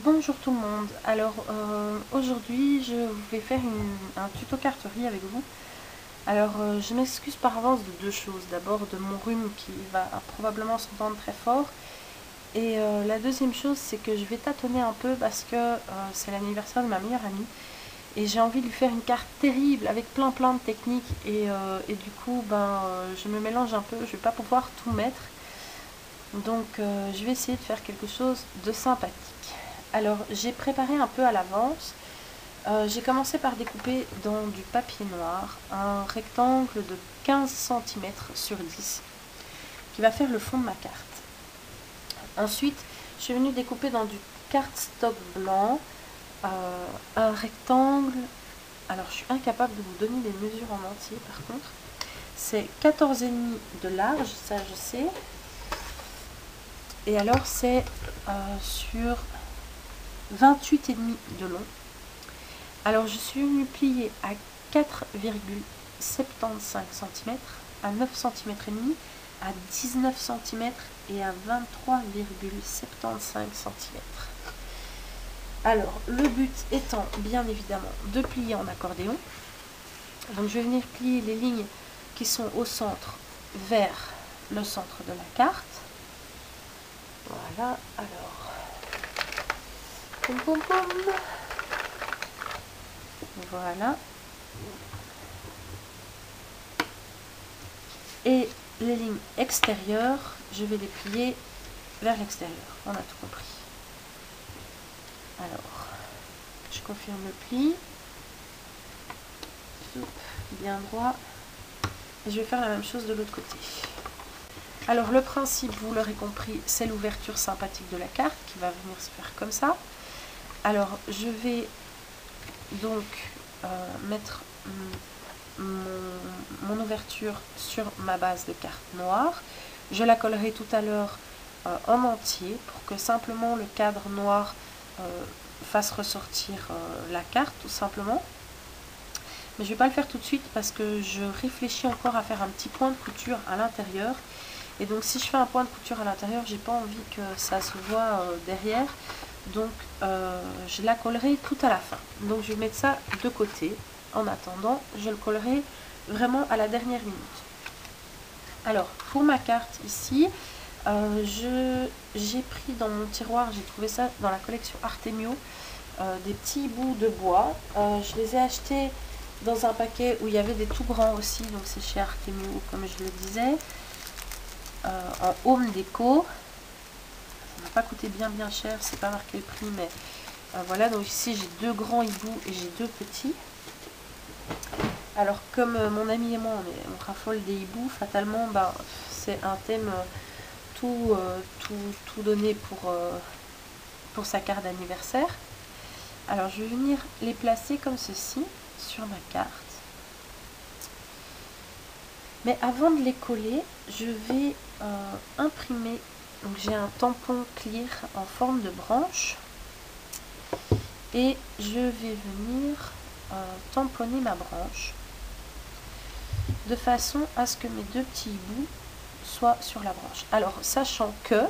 Bonjour tout le monde. Alors aujourd'hui je vais faire un tuto carterie avec vous. Alors je m'excuse par avance de deux choses. D'abord de mon rhume qui va probablement s'entendre très fort. Et la deuxième chose, c'est que je vais tâtonner un peu parce que c'est l'anniversaire de ma meilleure amie. Et j'ai envie de lui faire une carte terrible avec plein de techniques. Et du coup je me mélange un peu, je vais pas pouvoir tout mettre. Donc je vais essayer de faire quelque chose de sympathique. Alors j'ai préparé un peu à l'avance. J'ai commencé par découper dans du papier noir un rectangle de 15 cm sur 10 qui va faire le fond de ma carte. Ensuite, je suis venue découper dans du cardstock blanc un rectangle. Alors je suis incapable de vous donner des mesures en entier par contre. C'est 14,5 de large, ça je sais. Et alors c'est sur 28,5 de long. Alors je suis venue plier à 4,75 cm, à 9 cm et demi, à 19 cm et à 23,75 cm. Alors le but étant bien évidemment de plier en accordéon. Donc je vais venir plier les lignes qui sont au centre vers le centre de la carte. Voilà, alors poum poum poum. Voilà. Et les lignes extérieures, je vais les plier vers l'extérieur. On a tout compris. Alors, je confirme le pli. Bien droit. Et je vais faire la même chose de l'autre côté. Alors, le principe, vous l'aurez compris, c'est l'ouverture sympathique de la carte qui va venir se faire comme ça. Alors, je vais donc mettre mon ouverture sur ma base de carte noire. Je la collerai tout à l'heure en entier pour que simplement le cadre noir fasse ressortir la carte tout simplement. Mais je ne vais pas le faire tout de suite parce que je réfléchis encore à faire un petit point de couture à l'intérieur. Et donc si je fais un point de couture à l'intérieur, j'ai pas envie que ça se voit derrière. Donc je la collerai tout à la fin. Donc je vais mettre ça de côté. En attendant, je le collerai vraiment à la dernière minute. Alors pour ma carte ici, j'ai pris dans mon tiroir, j'ai trouvé ça dans la collection Artemio, des petits bouts de bois. Je les ai achetés dans un paquet où il y avait des tout grands aussi, donc c'est chez Artemio comme je le disais, en home déco. Ça n'a pas coûté bien cher, c'est pas marqué le prix, mais voilà. Donc ici j'ai deux grands hiboux et j'ai deux petits. Alors comme mon ami et moi on raffole des hiboux, fatalement c'est un thème tout donné pour sa carte d'anniversaire. Alors je vais venir les placer comme ceci sur ma carte. Mais avant de les coller, je vais imprimer. Donc j'ai un tampon clear en forme de branche. Et je vais venir tamponner ma branche de façon à ce que mes deux petits hiboux soient sur la branche. Alors sachant que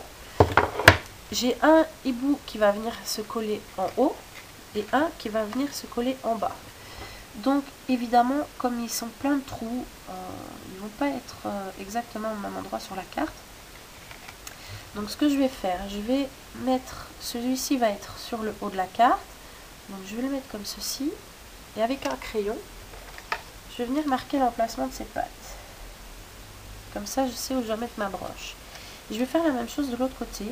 j'ai un hibou qui va venir se coller en haut et un qui va venir se coller en bas. Donc évidemment comme ils sont pleins de trous, ils ne vont pas être exactement au même endroit sur la carte. Donc ce que je vais faire, je vais mettre, celui-ci va être sur le haut de la carte. Donc je vais le mettre comme ceci. Et avec un crayon, je vais venir marquer l'emplacement de ces pattes. Comme ça, je sais où je dois mettre ma broche. Et je vais faire la même chose de l'autre côté.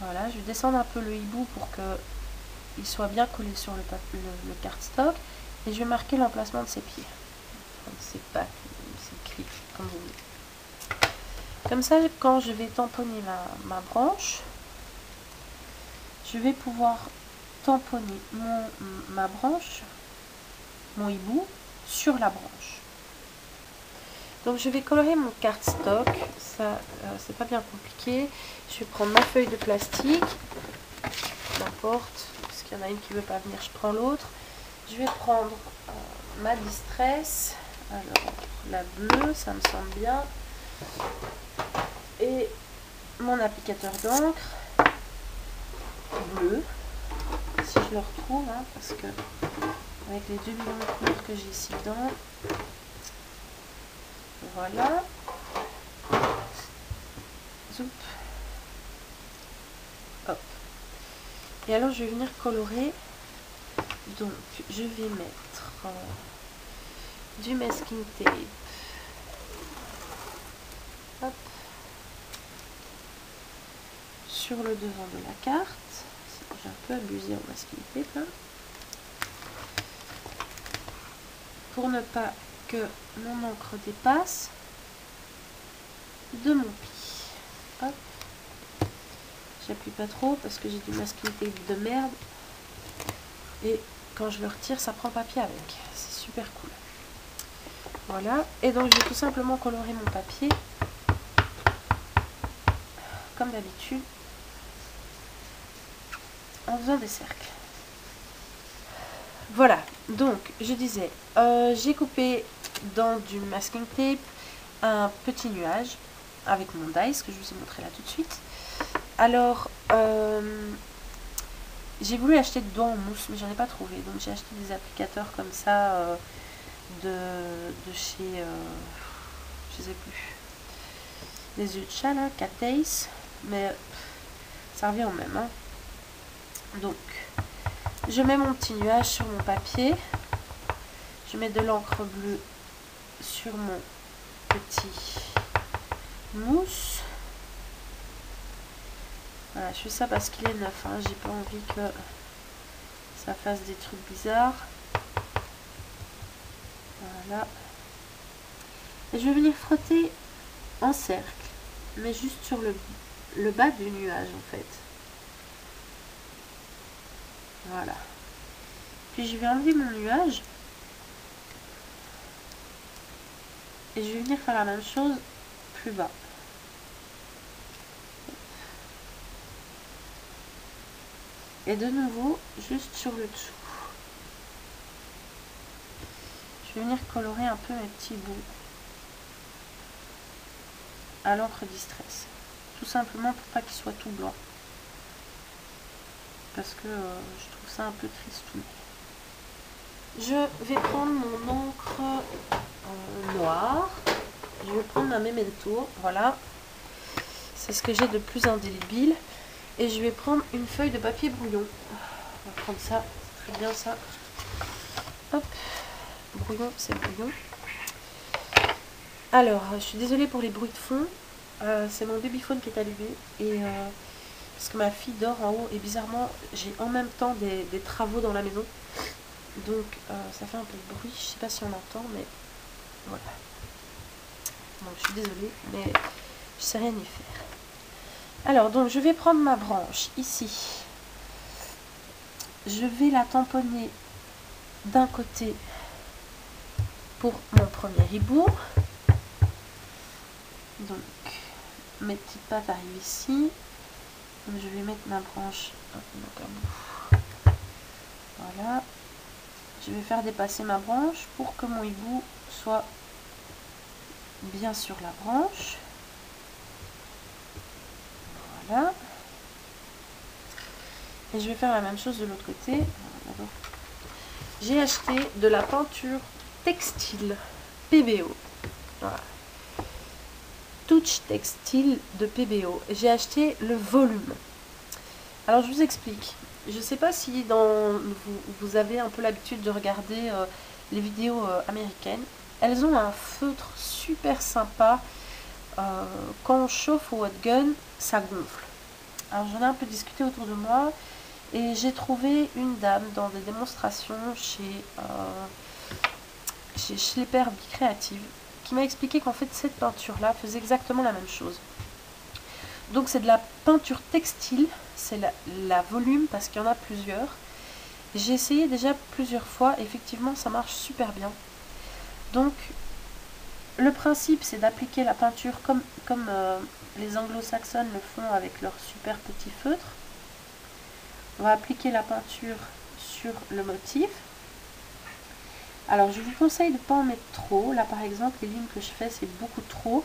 Voilà, je vais descendre un peu le hibou pour qu'il soit bien collé sur le cardstock. Et je vais marquer l'emplacement de ses pieds. Enfin, de ses pattes, ses griffes, comme vous voulez. Comme ça, quand je vais tamponner ma branche, je vais pouvoir tamponner ma branche, mon hibou, sur la branche. Donc je vais colorer mon cardstock, ça c'est pas bien compliqué. Je vais prendre ma feuille de plastique, n'importe, parce qu'il y en a une qui veut pas venir, je prends l'autre. Je vais prendre ma distress, alors la bleue, ça me semble bien, et mon applicateur d'encre. bleu. Si je le retrouve, hein, parce que avec les 2 millions de couleurs que j'ai ici dedans. Voilà. Zoup. Hop. Et alors je vais venir colorer. Donc je vais mettre du masking tape. Hop. Sur le devant de la carte. J'ai un peu abusé en masking tape là. Pour ne pas que mon encre dépasse de mon pli. Hop. J'appuie pas trop parce que j'ai du masking tape de merde. Et quand je le retire, ça prend papier avec. C'est super cool. Voilà. Et donc, je vais tout simplement colorer mon papier. Comme d'habitude. En faisant des cercles. Voilà. Donc, je disais, j'ai coupé dans du masking tape un petit nuage avec mon dice que je vous ai montré là tout de suite. Alors, j'ai voulu acheter de doigts en mousse, mais j'en ai pas trouvé. Donc j'ai acheté des applicateurs comme ça de chez, je sais plus, les yeux de chat là, Cat Ace, mais ça revient au même. Hein. Donc, je mets mon petit nuage sur mon papier. Je mets de l'encre bleue sur mon petit mousse. Voilà, je fais ça parce qu'il est neuf, hein. J'ai pas envie que ça fasse des trucs bizarres. Voilà. Et je vais venir frotter en cercle, mais juste sur le bas du nuage en fait. Voilà. Puis je vais enlever mon nuage. Et je vais venir faire la même chose plus bas. Et de nouveau, juste sur le dessous. Je vais venir colorer un peu mes petits bouts à l'encre Distress. Tout simplement pour pas qu'il soit tout blanc. Parce que je trouve ça un peu tristouné. Je vais prendre mon encre noire. Je vais prendre ma Memento. Voilà. C'est ce que j'ai de plus indélébile. Et je vais prendre une feuille de papier brouillon. On va prendre ça. C'est très bien ça. Hop. Brouillon, c'est brouillon. Alors, je suis désolée pour les bruits de fond. C'est mon babyphone qui est allumé. Et parce que ma fille dort en haut. Et bizarrement, j'ai en même temps des travaux dans la maison. Donc, ça fait un peu de bruit. Je sais pas si on entend, mais voilà. Donc, je suis désolée, mais je sais rien y faire. Alors, donc, je vais prendre ma branche ici. Je vais la tamponner d'un côté pour mon premier hibou. Donc, mes petites pattes arrivent ici. Donc, je vais mettre ma branche. Voilà. Je vais faire dépasser ma branche pour que mon hibou soit bien sur la branche. Voilà. Et je vais faire la même chose de l'autre côté. J'ai acheté de la peinture textile PBO. Voilà. Touch textile de PBO. J'ai acheté le volume. Alors je vous explique. Je ne sais pas si vous avez un peu l'habitude de regarder les vidéos américaines. Elles ont un feutre super sympa. Quand on chauffe au hot gun, ça gonfle. Alors j'en ai un peu discuté autour de moi. Et j'ai trouvé une dame dans des démonstrations chez Schlepper Bicréative qui m'a expliqué qu'en fait cette peinture-là faisait exactement la même chose. Donc c'est de la peinture textile, c'est la volume parce qu'il y en a plusieurs. J'ai essayé déjà plusieurs fois, et effectivement ça marche super bien. Donc le principe c'est d'appliquer la peinture comme les anglo-saxonnes le font avec leur super petit feutre. On va appliquer la peinture sur le motif. Alors je vous conseille de ne pas en mettre trop. Là par exemple les lignes que je fais c'est beaucoup trop.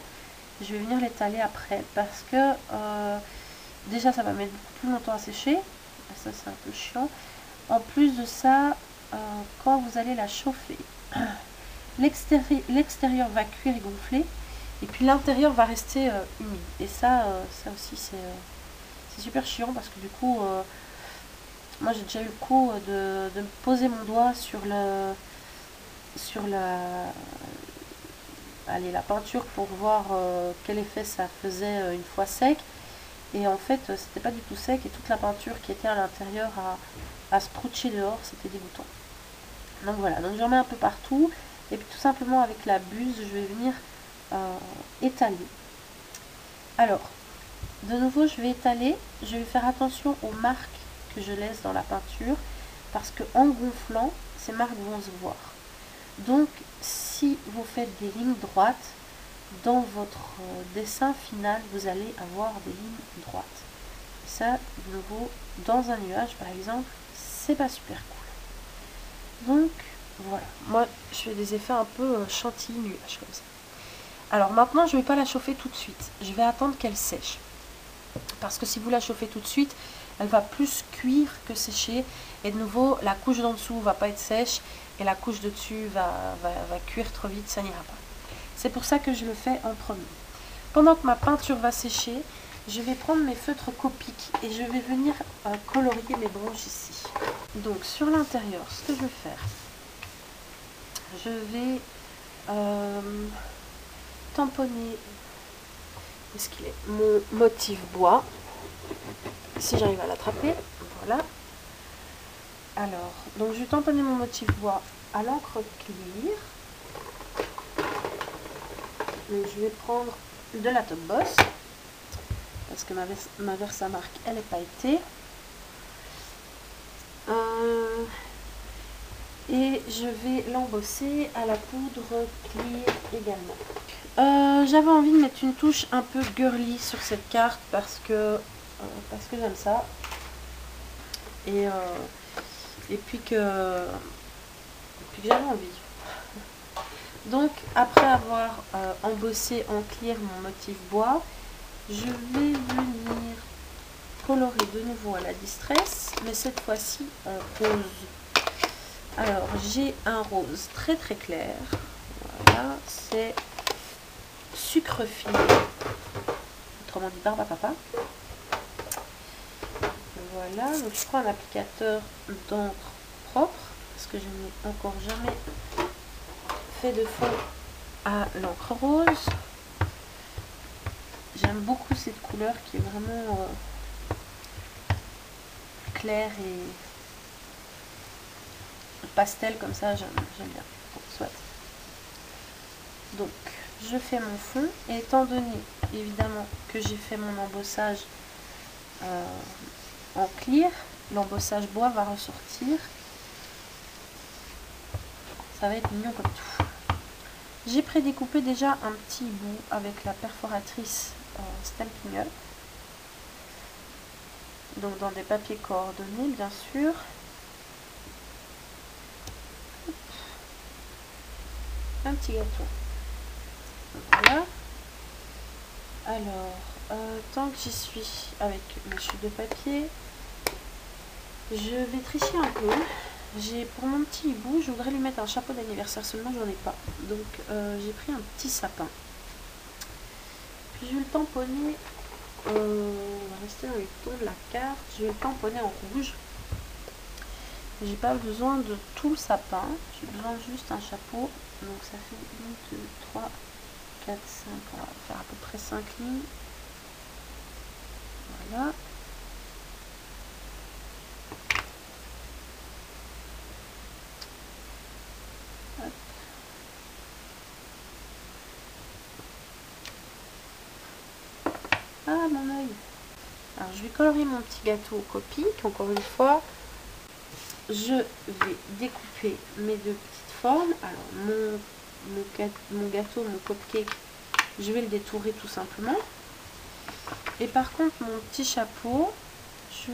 Je vais venir l'étaler après parce que déjà ça va mettre beaucoup plus longtemps à sécher. Et ça c'est un peu chiant. En plus de ça, quand vous allez la chauffer, l'extérieur va cuire et gonfler, et puis l'intérieur va rester humide. Et ça, ça aussi c'est super chiant parce que du coup, moi j'ai déjà eu le coup de me poser mon doigt sur la peinture pour voir quel effet ça faisait une fois sec. Et en fait, c'était pas du tout sec et toute la peinture qui était à l'intérieur a sprouché dehors, c'était dégoûtant. Donc voilà, donc j'en mets un peu partout et puis tout simplement avec la buse, je vais venir étaler. Alors, de nouveau, je vais étaler, je vais faire attention aux marques que je laisse dans la peinture parce que en gonflant, ces marques vont se voir. Donc, si vous faites des lignes droites, dans votre dessin final, vous allez avoir des lignes droites. Ça, de nouveau, dans un nuage, par exemple, c'est pas super cool. Donc, voilà. Moi, je fais des effets un peu chantilly nuage comme ça. Alors maintenant, je ne vais pas la chauffer tout de suite. Je vais attendre qu'elle sèche. Parce que si vous la chauffez tout de suite, elle va plus cuire que sécher. Et de nouveau, la couche d'en dessous va pas être sèche. Et la couche de dessus va cuire trop vite, ça n'ira pas. C'est pour ça que je le fais en premier. Pendant que ma peinture va sécher, je vais prendre mes feutres Copic et je vais venir colorier mes branches ici. Donc sur l'intérieur, ce que je vais faire, je vais tamponner mon motif bois, si j'arrive à l'attraper, voilà. Alors, donc je vais tamponner mon motif bois à l'encre clear. Donc je vais prendre de la Top Boss parce que ma Versamark elle n'est pas été. Et je vais l'embosser à la poudre clear également. J'avais envie de mettre une touche un peu girly sur cette carte parce que j'aime ça. Et puis que j'avais envie. Donc après avoir embossé en clear mon motif bois, je vais venir colorer de nouveau à la distress, mais cette fois-ci en rose. Alors j'ai un rose très très clair, voilà, c'est sucre fini, autrement dit barbe à papa. Voilà, donc je prends un applicateur d'encre propre, parce que je n'ai encore jamais fait de fond à l'encre rose. J'aime beaucoup cette couleur qui est vraiment claire et pastel comme ça, j'aime bien. Bon, soit. Donc je fais mon fond et étant donné évidemment que j'ai fait mon embossage en clear, l'embossage bois va ressortir. Ça va être mignon comme tout. J'ai prédécoupé déjà un petit bout avec la perforatrice Stampin' Up. Donc dans des papiers coordonnés bien sûr. Un petit gâteau. Voilà. Alors, tant que j'y suis avec mes chutes de papier, je vais tricher un peu. Pour mon petit hibou, je voudrais lui mettre un chapeau d'anniversaire, seulement j'en ai pas. Donc j'ai pris un petit sapin. Puis je vais le tamponner, on va rester dans les tons de la carte, je vais le tamponner en rouge. J'ai pas besoin de tout le sapin, j'ai besoin juste un chapeau. Donc ça fait 1, 2, 3, 4, 5, on va faire à peu près 5 lignes. Voilà. Hop. Ah mon œil. Alors je vais colorier mon petit gâteau au Copic, encore une fois. Je vais découper mes deux petites formes. Alors mon gâteau, mon cupcake, je vais le détourer tout simplement. Et par contre mon petit chapeau, je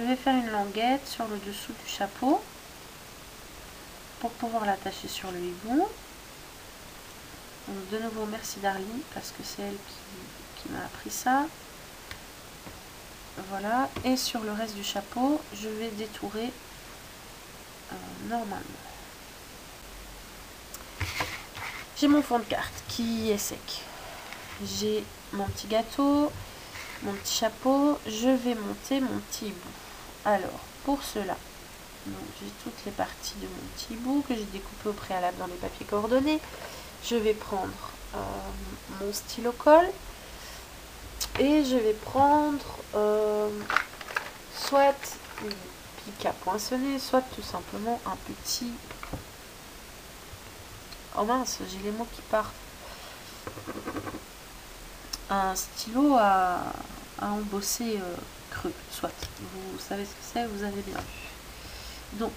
vais faire une languette sur le dessous du chapeau pour pouvoir l'attacher sur le hibou. Donc de nouveau merci Darly parce que c'est elle qui m'a appris ça. Voilà, et sur le reste du chapeau, je vais détourer normalement. J'ai mon fond de carte qui est sec. J'ai mon petit gâteau, mon petit chapeau. Je vais monter mon petit bout. Alors, pour cela, j'ai toutes les parties de mon petit bout que j'ai découpé au préalable dans les papiers coordonnés. Je vais prendre mon stylo colle et je vais prendre soit une pique à poinçonner, soit tout simplement un petit... Oh mince, j'ai les mots qui partent. Un stylo à embosser creux, soit. Vous savez ce que c'est, vous avez bien vu. Donc,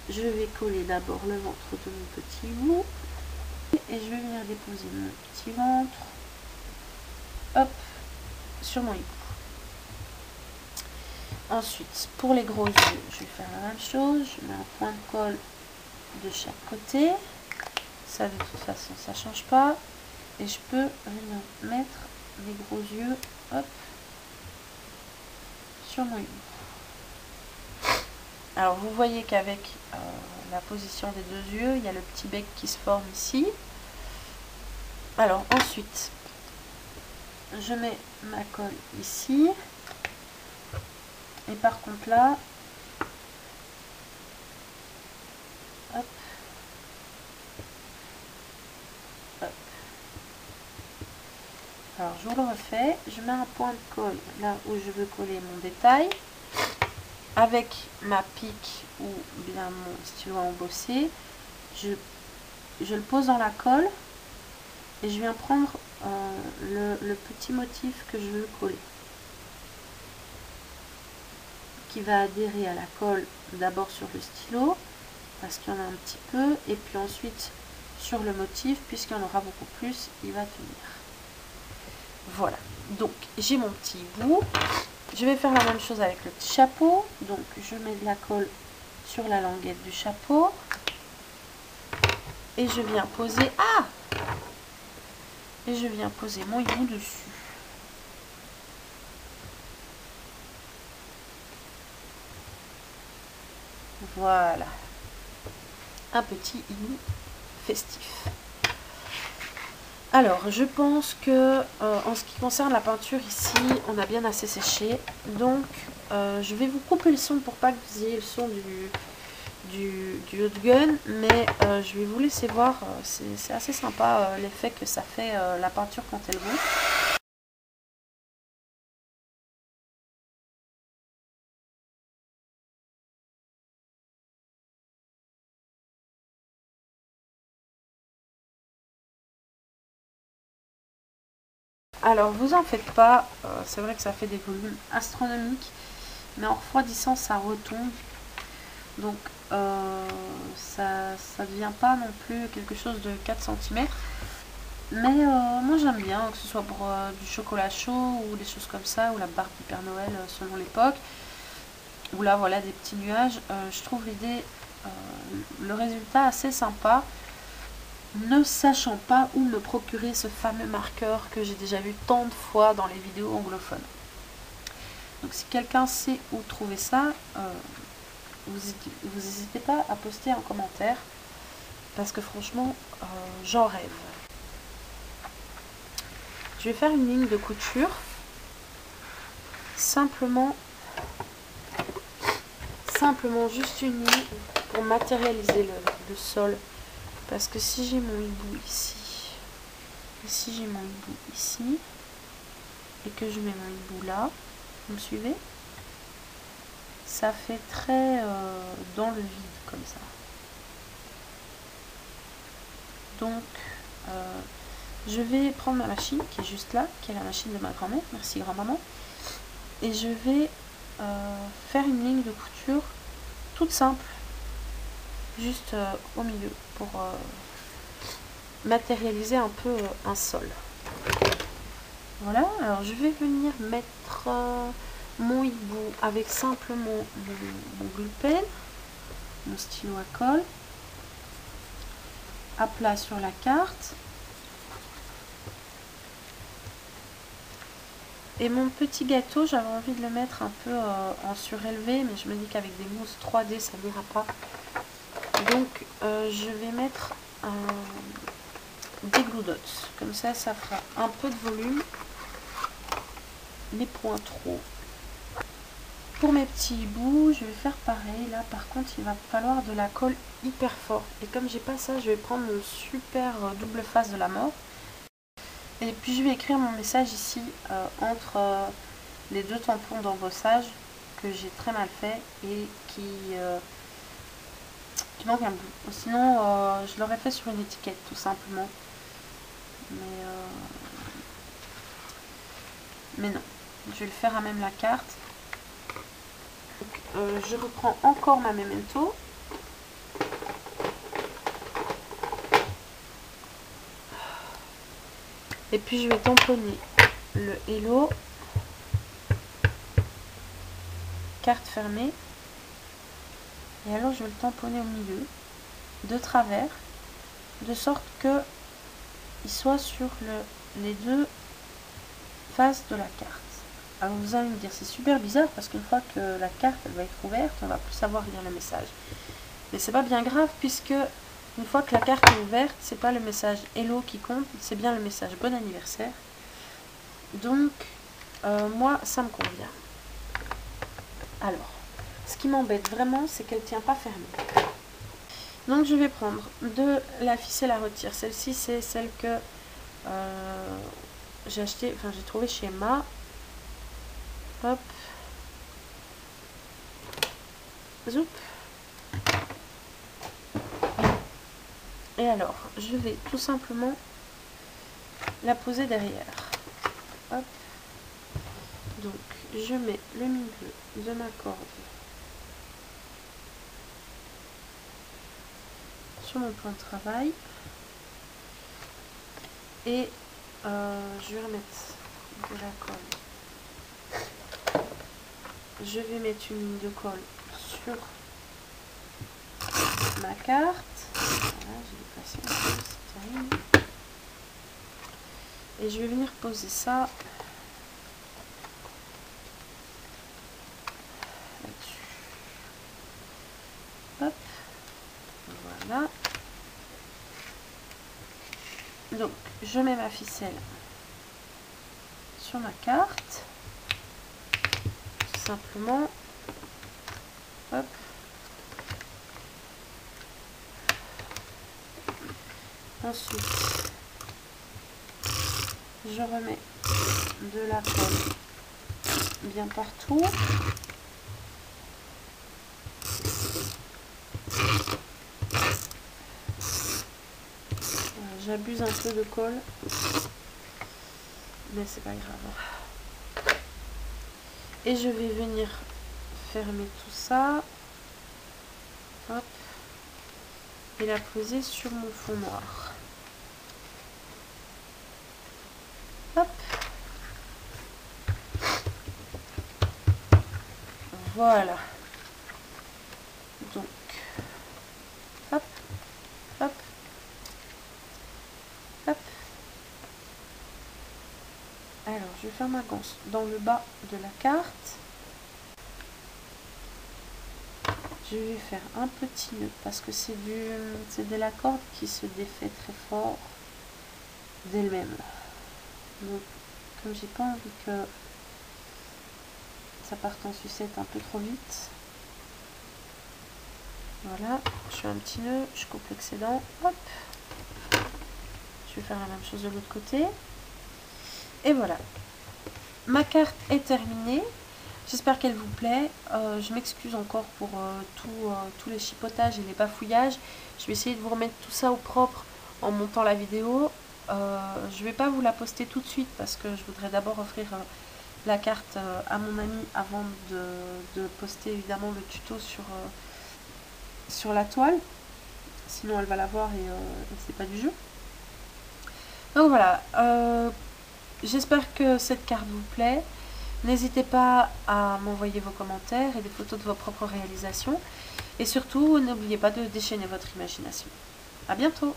je vais coller d'abord le ventre de mon petit bout. Et je vais venir déposer mon petit ventre, hop, sur mon hibou. Ensuite, pour les gros yeux, je vais faire la même chose. Je mets un point de colle de chaque côté. Ça, de toute façon, ça ne change pas. Et je peux venir mettre les gros yeux, hop, sur mon hibou. Alors, vous voyez qu'avec la position des deux yeux, il y a le petit bec qui se forme ici. Alors, ensuite, je mets ma colle ici. Et par contre là, hop, hop. Alors je vous le refais, je mets un point de colle là où je veux coller mon détail. Avec ma pique ou bien mon stylo à embosser, je le pose dans la colle et je viens prendre le petit motif que je veux coller, qui va adhérer à la colle d'abord sur le stylo parce qu'il y en a un petit peu et puis ensuite sur le motif puisqu'il y en aura beaucoup plus, il va tenir. Voilà, donc j'ai mon petit bout. Je vais faire la même chose avec le petit chapeau. Donc je mets de la colle sur la languette du chapeau et je viens poser et je viens poser mon hibou dessus. Voilà, un petit hibou festif. Alors, je pense que en ce qui concerne la peinture ici, on a bien assez séché. Donc, je vais vous couper le son pour pas que vous ayez le son du hot gun. Mais je vais vous laisser voir, c'est assez sympa l'effet que ça fait la peinture quand elle gonfle. Alors vous en faites pas, c'est vrai que ça fait des volumes astronomiques, mais en refroidissant ça retombe, donc ça ne devient pas non plus quelque chose de 4 cm. Mais moi j'aime bien, que ce soit pour du chocolat chaud ou des choses comme ça, ou la barbe du Père Noël selon l'époque, ou là voilà des petits nuages. Je trouve l'idée, le résultat assez sympa, ne sachant pas où me procurer ce fameux marqueur que j'ai déjà vu tant de fois dans les vidéos anglophones. Donc si quelqu'un sait où trouver ça, vous n'hésitez pas à poster en commentaire, parce que franchement j'en rêve. Je vais faire une ligne de couture, simplement juste une ligne pour matérialiser le sol. Parce que si j'ai mon hibou ici, et si j'ai mon hibou ici, et que je mets mon hibou là, vous me suivez? Ça fait très dans le vide comme ça. Donc, je vais prendre ma machine qui est juste là, qui est la machine de ma grand-mère, merci grand-maman, et je vais faire une ligne de couture toute simple, juste au milieu, pour matérialiser un peu un sol. Voilà, alors je vais venir mettre mon hibou avec simplement mon glue pen, mon stylo à colle, à plat sur la carte. Et mon petit gâteau, j'avais envie de le mettre un peu en surélevé, mais je me dis qu'avec des mousses 3D, ça n'ira pas. Donc, je vais mettre des Glue Dots. Comme ça, ça fera un peu de volume, mais point trop. Pour mes petits bouts, je vais faire pareil. Là, par contre, il va falloir de la colle hyper fort. Et comme j'ai pas ça, je vais prendre mon super double face de la mort. Et puis, je vais écrire mon message ici entre les deux tampons d'embossage que j'ai très mal fait et qui manque un bout. Sinon, je l'aurais fait sur une étiquette, tout simplement. Mais non, je vais le faire à même la carte. Donc, je reprends encore ma memento. Et puis je vais tamponner le hello, carte fermée. Et alors je vais le tamponner au milieu, de travers, de sorte que il soit sur les deux faces de la carte. Alors vous allez me dire, c'est super bizarre parce qu'une fois que la carte elle va être ouverte, on va plus savoir lire le message. Mais c'est pas bien grave puisque une fois que la carte est ouverte, c'est pas le message hello qui compte, c'est bien le message bon anniversaire. Donc moi ça me convient. Alors, ce qui m'embête vraiment, c'est qu'elle tient pas fermée. Donc je vais prendre de la ficelle à retirer. Celle-ci c'est celle que j'ai acheté, enfin j'ai trouvé chez Emma. Hop. Zoup. Et alors, je vais tout simplement la poser derrière. Hop. Donc, je mets le milieu de ma corde sur mon plan de travail. Et je vais remettre de la colle. Je vais mettre une ligne de colle sur ma carte. Voilà, j'ai déplacé un peu, c'est terrible. Et je vais venir poser ça là-dessus. Hop, voilà. Donc, je mets ma ficelle sur ma carte. Tout simplement. Hop. Ensuite, je remets de la colle bien partout. J'abuse un peu de colle, mais c'est pas grave. Et je vais venir fermer tout ça. Hop. Et la poser sur mon fond noir. Hop. Voilà. Donc, hop, hop, hop. Alors, je vais faire ma ganse dans le bas de la carte. Je vais faire un petit nœud parce que c'est de la corde qui se défait très fort d'elle-même. Donc, comme j'ai pas envie que ça parte en sucette un peu trop vite, voilà, je fais un petit nœud, je coupe l'excédent, hop. Je vais faire la même chose de l'autre côté. Et voilà, ma carte est terminée. J'espère qu'elle vous plaît. Je m'excuse encore pour tous les chipotages et les bafouillages. Je vais essayer de vous remettre tout ça au propre en montant la vidéo. Je ne vais pas vous la poster tout de suite parce que je voudrais d'abord offrir la carte à mon ami avant de poster évidemment le tuto sur la toile. Sinon elle va la voir et c'est pas du jeu. Donc voilà, j'espère que cette carte vous plaît. N'hésitez pas à m'envoyer vos commentaires et des photos de vos propres réalisations. Et surtout, n'oubliez pas de déchaîner votre imagination. À bientôt!